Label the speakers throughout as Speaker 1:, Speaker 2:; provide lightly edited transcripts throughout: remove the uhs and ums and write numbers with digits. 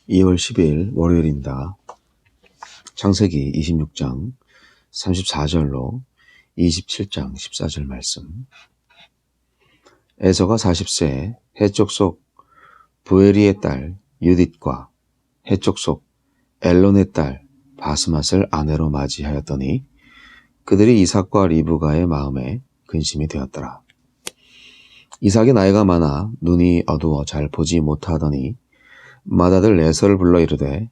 Speaker 1: 2월 10일 월요일입니다. 창세기 26장 34절로 27장 14절 말씀. 에서가 40세에 해쪽 속 부에리의 딸 유딧과 해쪽 속 엘론의 딸 바스맛을 아내로 맞이하였더니 그들이 이삭과 리브가의 마음에 근심이 되었더라. 이삭이 나이가 많아 눈이 어두워 잘 보지 못하더니 맏아들 에서를 불러 이르되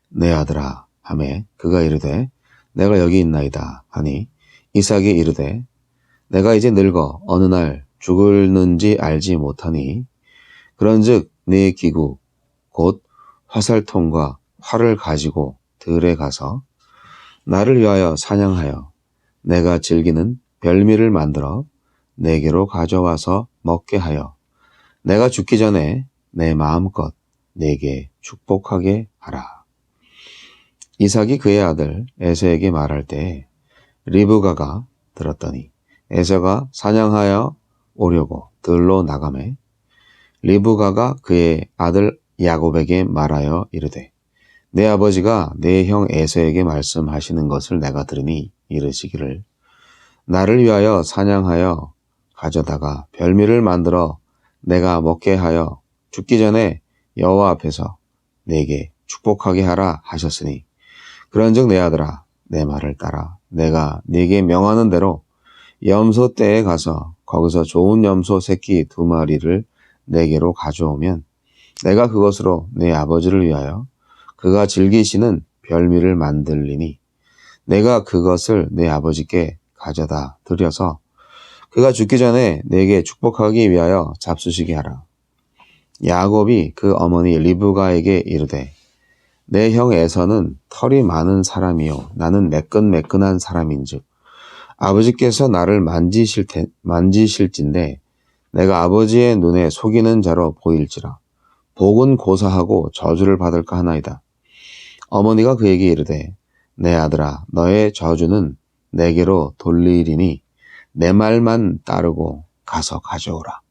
Speaker 1: 내 아들아 하매 그가 이르되 내가 여기 있나이다 하니 이삭이 이르되 내가 이제 늙어 어느 날 죽을는지 알지 못하니 그런즉 네 기구 곧 화살통과 활을 가지고 들에 가서 나를 위하여 사냥하여 내가 즐기는 별미를 만들어 내게로 가져와서 먹게 하여 내가 죽기 전에 내 마음껏 내게 축복하게 하라. 이삭이 그의 아들 에서에게 말할 때 리브가가 들었더니 에서가 사냥하여 오려고 들로 나가매 리브가가 그의 아들 야곱에게 말하여 이르되 내 아버지가 내 형 에서에게 말씀하시는 것을 내가 들으니 이르시기를 나를 위하여 사냥하여 가져다가 별미를 만들어 내가 먹게 하여 죽기 전에 여호와 앞에서 내게 축복하게 하라 하셨으니 그런즉 내 아들아 내 말을 따라 내가 네게 명하는 대로 염소 떼에 가서 거기서 좋은 염소 새끼 2마리를 내게로 가져오면 내가 그것으로 내 아버지를 위하여 그가 즐기시는 별미를 만들리니 내가 그것을 내 아버지께 가져다 드려서 그가 죽기 전에 내게 축복하기 위하여 잡수시게 하라. 야곱이 그 어머니 리브가에게 이르되 내 형 에서는 털이 많은 사람이요 나는 매끈매끈한 사람인즉 아버지께서 나를 만지실진데 내가 아버지의 눈에 속이는 자로 보일지라 복은 고사하고 저주를 받을까 하나이다. 어머니가 그에게 이르되 내 아들아 너의 저주는 내게로 돌리리니 내 말만 따르고 가서 가져오라.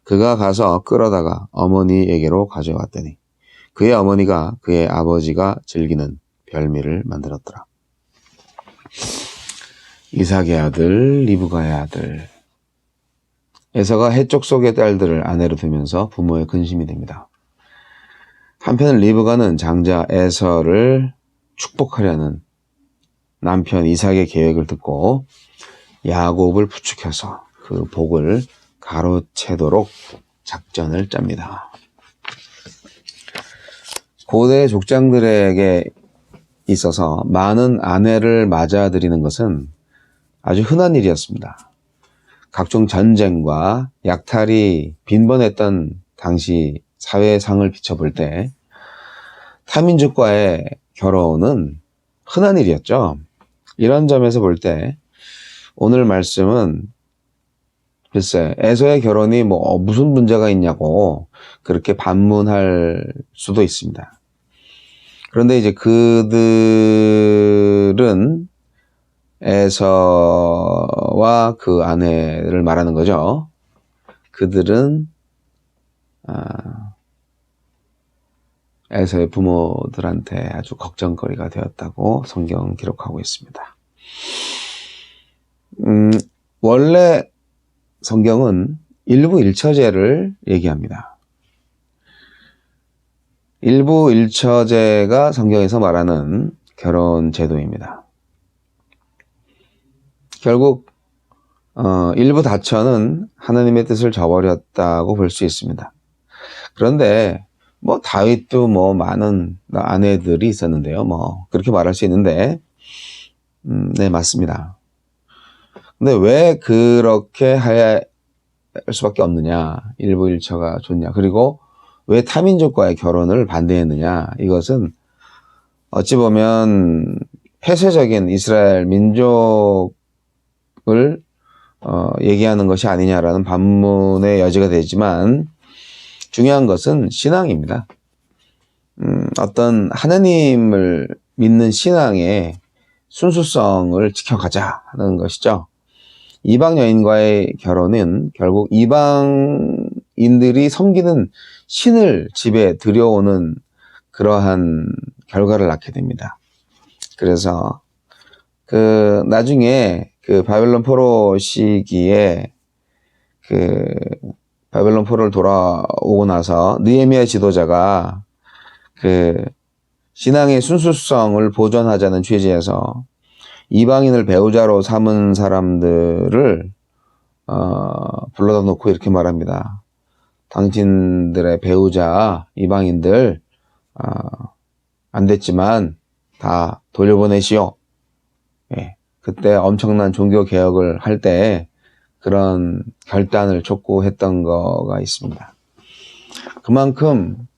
Speaker 1: 그가 가서 끌어다가 어머니에게로 가져왔더니 그의 어머니가 그의 아버지가 즐기는 별미를 만들었더라. 이삭의 아들 리브가의 아들 에서가 해쪽 속의 딸들을 아내로 두면서 부모의 근심이 됩니다. 한편 리브가는 장자 에서를 축복하려는 남편 이삭의 계획을 듣고 야곱을 부축해서 그 복을 가로채도록 작전을 짭니다. 고대 족장들에게 있어서 많은 아내를 맞아들이는 것은 아주 흔한 일이었습니다. 각종 전쟁과 약탈이 빈번했던 당시 사회상을 비춰볼 때 타민족과의 결혼은 흔한 일이었죠. 이런 점에서 볼 때 오늘 말씀은 글쎄 에서의 결혼이 무슨 문제가 있냐고 그렇게 반문할 수도 있습니다. 그런데 이제 그들은 에서와 그 아내를 말하는 거죠. 그들은 에서의 부모들한테 아주 걱정거리가 되었다고 성경은 기록하고 있습니다. 원래 성경은 일부 일처제를 얘기합니다. 일부 일처제가 성경에서 말하는 결혼 제도입니다. 결국 일부 다처는 하나님의 뜻을 저버렸다고 볼 수 있습니다. 그런데 다윗도 많은 아내들이 있었는데요. 그렇게 말할 수 있는데 네, 맞습니다. 근데 왜 그렇게 할 수밖에 없느냐? 일부 일처가 좋냐? 그리고 왜 타민족과의 결혼을 반대했느냐? 이것은 어찌 보면 폐쇄적인 이스라엘 민족을 얘기하는 것이 아니냐라는 반문의 여지가 되지만 중요한 것은 신앙입니다. 어떤 하나님을 믿는 신앙의 순수성을 지켜가자 하는 것이죠. 이방 여인과의 결혼은 결국 이방인들이 섬기는 신을 집에 들여오는 그러한 결과를 낳게 됩니다. 그래서 나중에 바벨론 포로 시기에 바벨론 포로를 돌아오고 나서 느헤미야 지도자가 신앙의 순수성을 보존하자는 취지에서 이방인을 배우자로 삼은 사람들을 불러다 놓고 이렇게 말합니다. 당신들의 배우자 이방인들 안 됐지만 다 돌려보내시오. 예, 그때 엄청난 종교 개혁을 할 때 그런 결단을 촉구했던 거가 있습니다. 그만큼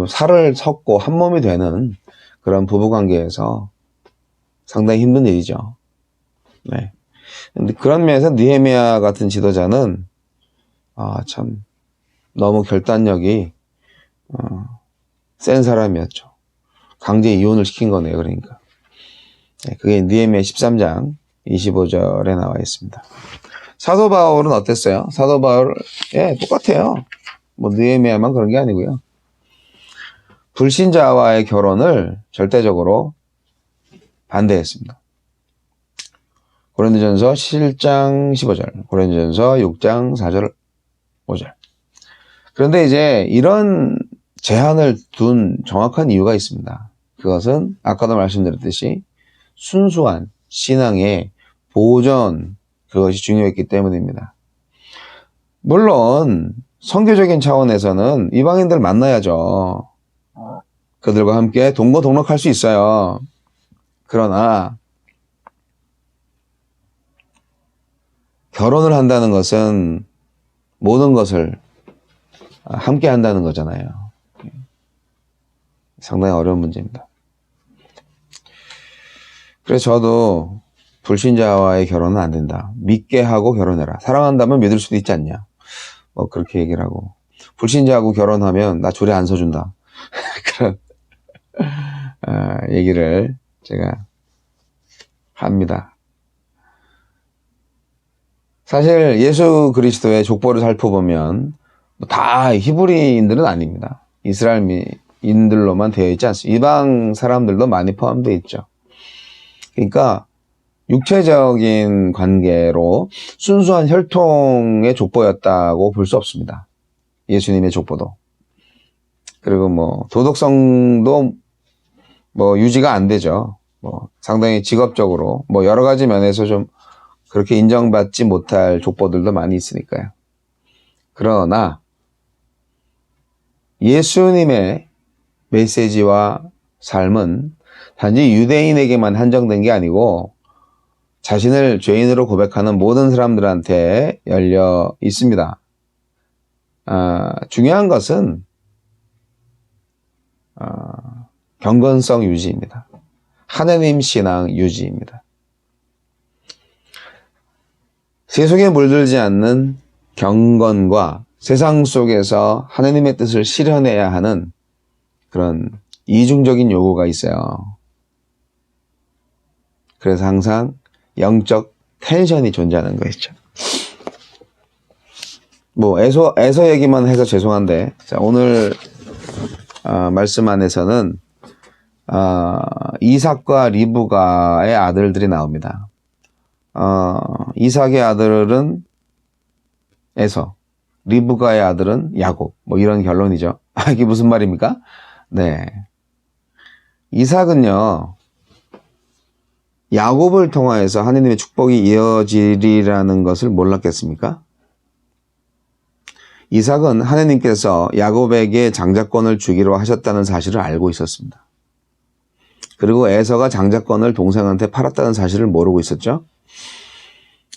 Speaker 1: 살을 섞고 한 몸이 되는 그런 부부관계에서 상당히 힘든 일이죠. 네. 근데 그런 면에서 느헤미야 같은 지도자는 참 너무 결단력이 센 사람이었죠. 강제 이혼을 시킨 거네요. 그러니까. 네, 그게 느헤미야 13장 25절에 나와 있습니다. 사도 바울은 어땠어요? 사도 바울 똑같아요. 뭐 느헤미야만 그런 게 아니고요. 불신자와의 결혼을 절대적으로 반대했습니다. 고린도전서 7장 15절, 고린도전서 6장 4절, 5절. 그런데 이제 이런 제한을 둔 정확한 이유가 있습니다. 그것은 아까도 말씀드렸듯이 순수한 신앙의 보존, 그것이 중요했기 때문입니다. 물론 선교적인 차원에서는 이방인들 만나야죠. 그들과 함께 동거동록할 수 있어요. 그러나 결혼을 한다는 것은 모든 것을 함께 한다는 거잖아요. 상당히 어려운 문제입니다. 그래서 저도 불신자와의 결혼은 안 된다. 믿게 하고 결혼해라. 사랑한다면 믿을 수도 있지 않냐. 뭐 그렇게 얘기를 하고, 불신자하고 결혼하면 나 조례 안 서준다. 그런 얘기를 제가 합니다. 사실 예수 그리스도의 족보를 살펴보면 다 히브리인들은 아닙니다. 이스라엘인들로만 되어 있지 않습니다. 이방 사람들도 많이 포함되어 있죠. 그러니까 육체적인 관계로 순수한 혈통의 족보였다고 볼 수 없습니다. 예수님의 족보도. 그리고 뭐 도덕성도 뭐 유지가 안 되죠. 뭐 상당히 직업적으로 뭐 여러 가지 면에서 좀 그렇게 인정받지 못할 족보들도 많이 있으니까요. 그러나 예수님의 메시지와 삶은 단지 유대인에게만 한정된 게 아니고 자신을 죄인으로 고백하는 모든 사람들한테 열려 있습니다. 중요한 것은 경건성 유지입니다. 하느님 신앙 유지입니다. 세속에 물들지 않는 경건과 세상 속에서 하느님의 뜻을 실현해야 하는 그런 이중적인 요구가 있어요. 그래서 항상 영적 텐션이 존재하는 것이죠. 뭐 에서 얘기만 해서 죄송한데, 자, 오늘 말씀 안에서는 이삭과 리브가의 아들들이 나옵니다. 이삭의 아들은 에서, 리브가의 아들은 야곱, 뭐 이런 결론이죠. 이게 무슨 말입니까? 네. 이삭은요, 야곱을 통하여서 하느님의 축복이 이어지리라는 것을 몰랐겠습니까? 이삭은 하느님께서 야곱에게 장자권을 주기로 하셨다는 사실을 알고 있었습니다. 그리고 에서가 장자권을 동생한테 팔았다는 사실을 모르고 있었죠.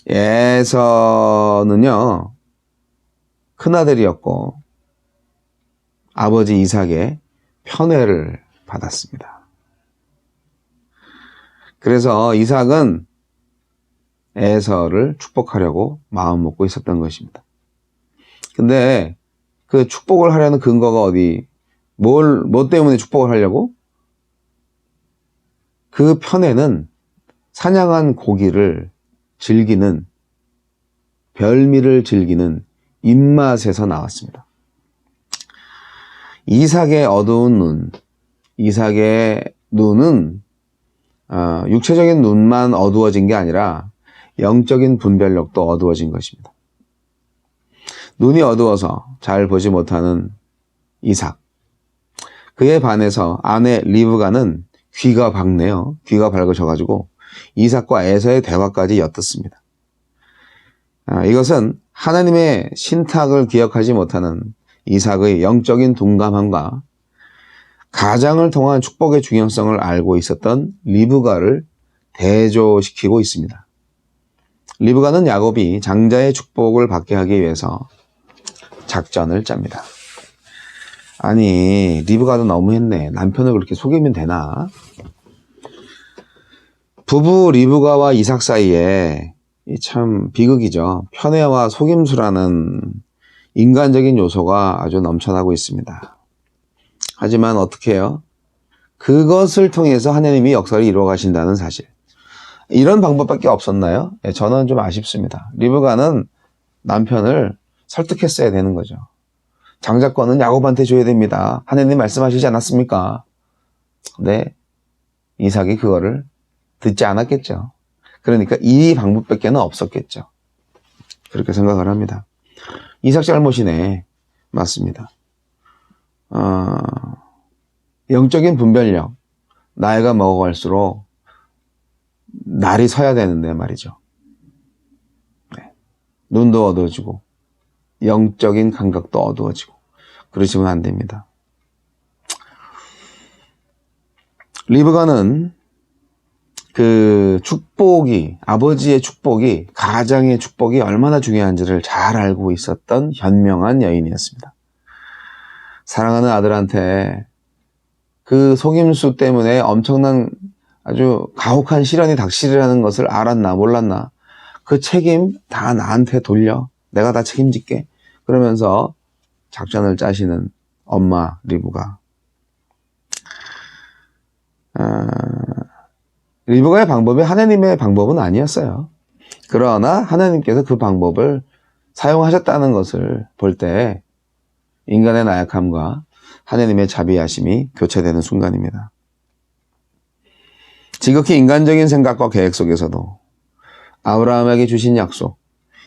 Speaker 1: 에서는요, 큰아들이었고 아버지 이삭의 편애를 받았습니다. 그래서 이삭은 에서를 축복하려고 마음 먹고 있었던 것입니다. 근데 그 축복을 하려는 근거가 어디, 뭐 때문에 축복을 하려고? 그 편에는 사냥한 고기를 즐기는, 별미를 즐기는 입맛에서 나왔습니다. 이삭의 어두운 눈, 이삭의 눈은 육체적인 눈만 어두워진 게 아니라 영적인 분별력도 어두워진 것입니다. 눈이 어두워서 잘 보지 못하는 이삭. 그에 반해서 아내 리브가는 귀가 밝네요. 귀가 밝으셔가지고 이삭과 에서의 대화까지 엿듣습니다. 이것은 하나님의 신탁을 기억하지 못하는 이삭의 영적인 둔감함과 가장을 통한 축복의 중요성을 알고 있었던 리브가를 대조시키고 있습니다. 리브가는 야곱이 장자의 축복을 받게 하기 위해서 작전을 짭니다. 아니, 리브가도 너무했네. 남편을 그렇게 속이면 되나? 부부 리브가와 이삭 사이에 참 비극이죠. 편애와 속임수라는 인간적인 요소가 아주 넘쳐나고 있습니다. 하지만 어떻게 해요? 그것을 통해서 하나님이 역사를 이루어 가신다는 사실. 이런 방법밖에 없었나요? 저는 좀 아쉽습니다. 리브가는 남편을 설득했어야 되는 거죠. 장자권은 야곱한테 줘야 됩니다. 하나님 말씀하시지 않았습니까? 네, 이삭이 그거를 듣지 않았겠죠. 그러니까 이 방법밖에 없었겠죠. 그렇게 생각을 합니다. 이삭 잘못이네. 맞습니다. 영적인 분별력, 나이가 먹어갈수록 날이 서야 되는데 말이죠. 네. 눈도 어두워지고 영적인 감각도 어두워지고 그러시면 안 됩니다. 리브가는 그 축복이, 아버지의 축복이, 가장의 축복이 얼마나 중요한지를 잘 알고 있었던 현명한 여인이었습니다. 사랑하는 아들한테 그 속임수 때문에 엄청난 아주 가혹한 시련이 닥치리라는 것을 알았나 몰랐나, 그 책임 다 나한테 돌려, 내가 다 책임질게, 그러면서 작전을 짜시는 엄마 리브가. 리브가의 방법이 하나님의 방법은 아니었어요. 그러나 하나님께서 그 방법을 사용하셨다는 것을 볼 때 인간의 나약함과 하나님의 자비하심이 교체되는 순간입니다. 지극히 인간적인 생각과 계획 속에서도 아브라함에게 주신 약속,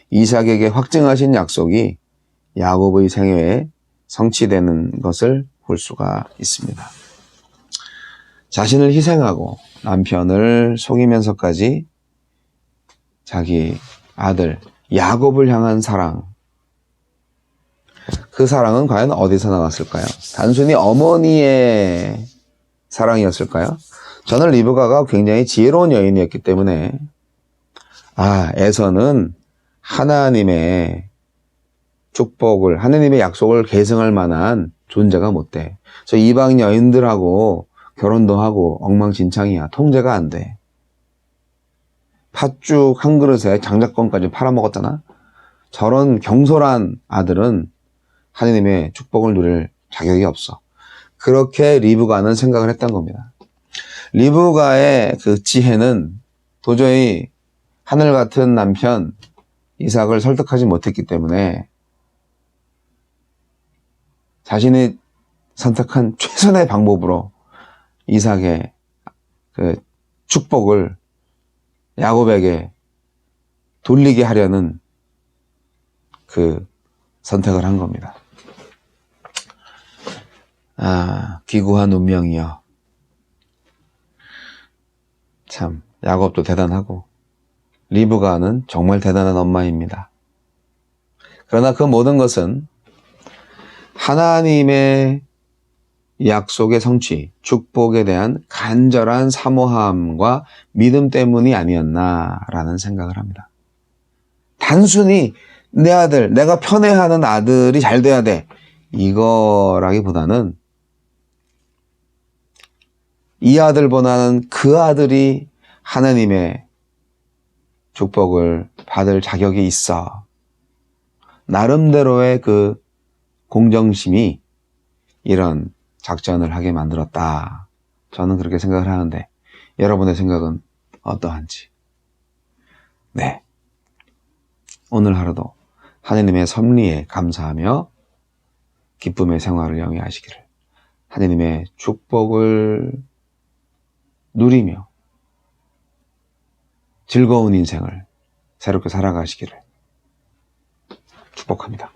Speaker 1: 이삭에게 확증하신 약속이 야곱의 생애에 성취되는 것을 볼 수가 있습니다. 자신을 희생하고 남편을 속이면서까지 자기 아들 야곱을 향한 사랑, 그 사랑은 과연 어디서 나왔을까요? 단순히 어머니의 사랑이었을까요? 저는 리브가가 굉장히 지혜로운 여인이었기 때문에 에서는 하나님의 축복을, 하나님의 약속을 계승할 만한 존재가 못 돼. 저 이방 여인들하고 결혼도 하고 엉망진창이야. 통제가 안 돼. 팥죽 한 그릇에 장자권까지 팔아먹었잖아. 저런 경솔한 아들은 하나님의 축복을 누릴 자격이 없어. 그렇게 리브가는 생각을 했던 겁니다. 리브가의 그 지혜는 도저히 하늘 같은 남편 이삭을 설득하지 못했기 때문에 자신이 선택한 최선의 방법으로 이삭의 그 축복을 야곱에게 돌리게 하려는 그 선택을 한 겁니다. 기구한 운명이여. 참, 야곱도 대단하고 리브가는 정말 대단한 엄마입니다. 그러나 그 모든 것은 하나님의 약속의 성취, 축복에 대한 간절한 사모함과 믿음 때문이 아니었나라는 생각을 합니다. 단순히 내 아들, 내가 편애하는 아들이 잘 돼야 돼, 이거라기보다는 이 아들보다는 그 아들이 하나님의 축복을 받을 자격이 있어. 나름대로의 그 공정심이 이런 작전을 하게 만들었다. 저는 그렇게 생각을 하는데 여러분의 생각은 어떠한지. 네, 오늘 하루도 하나님의 섭리에 감사하며 기쁨의 생활을 영위하시기를 하느님의 축복을 누리며 즐거운 인생을 새롭게 살아가시기를 축복합니다.